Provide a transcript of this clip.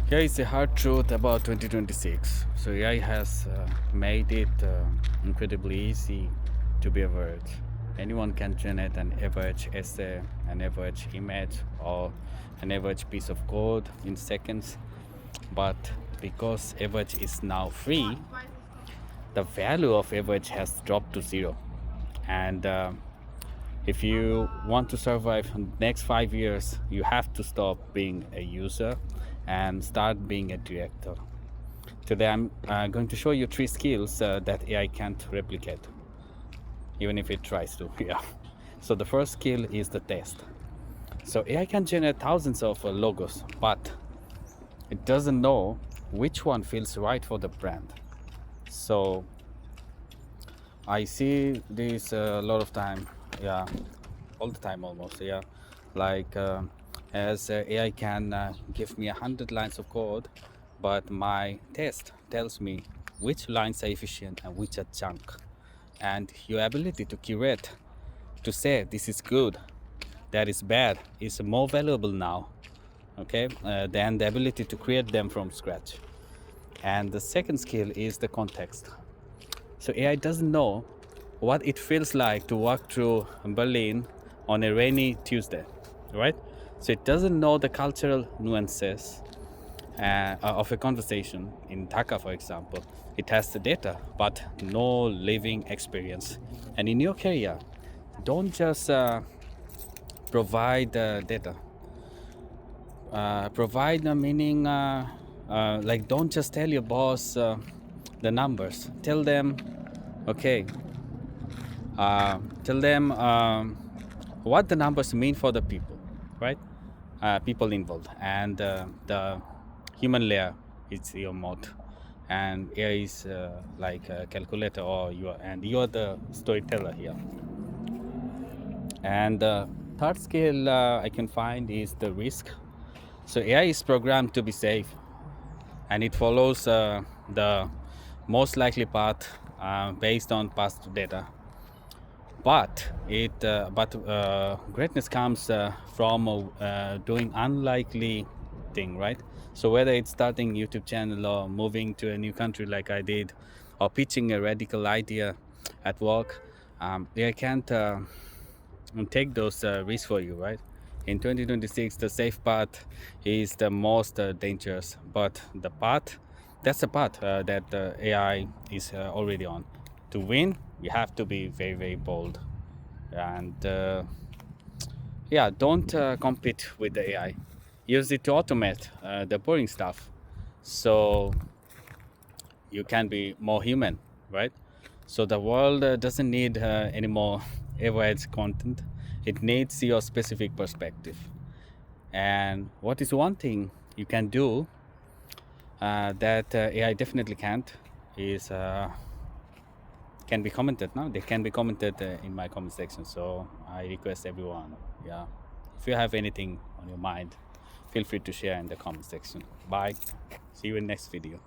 Here is the hard truth about 2026. So AI has made it incredibly easy to be average. Anyone can generate an average essay, an average image, or an average piece of code in seconds. But because average is now free, the value of average has dropped to zero. And if you want to survive in the next 5 years, you have to stop being a user and start being a director. Today, I'm going to show you three skills that AI can't replicate, even if it tries to. Yeah. So the first skill is the test. So AI can generate thousands of logos, but it doesn't know which one feels right for the brand. So I see this a lot of time. Yeah, all the time almost. Yeah, like as AI can give me 100 lines of code, but my test tells me which lines are efficient and which are junk. And your ability to curate, to say this is good, that is bad, is more valuable now, okay, than the ability to create them from scratch. And the second skill is the context. So AI doesn't know what it feels like to walk through Berlin on a rainy Tuesday, right? So it doesn't know the cultural nuances of a conversation in Dhaka, for example. It has the data, but no living experience. And in your career, don't just provide data. Provide the meaning, like don't just tell your boss the numbers. Tell them, okay, tell them what the numbers mean for the people, right? People involved, and the human layer is your moat, and AI is like a calculator, or you're the storyteller here. And the third skill I can find is the risk. So AI is programmed to be safe, and it follows the most likely path based on past data. But greatness comes from doing unlikely thing, right? So whether it's starting YouTube channel or moving to a new country like I did, or pitching a radical idea at work, I can't take those risks for you, right? In 2026, the safe path is the most dangerous, but that's the path that the AI is already on. To win, you have to be very, very bold. And yeah, don't compete with the AI. Use it to automate the boring stuff, so you can be more human, right? So the world doesn't need any more average content. It needs your specific perspective. And what is one thing you can do that AI definitely can't is can be commented. Now they can be commented in my comment section. So I request everyone, yeah, if you have anything on your mind, feel free to share in the comment section. Bye. See you in next video.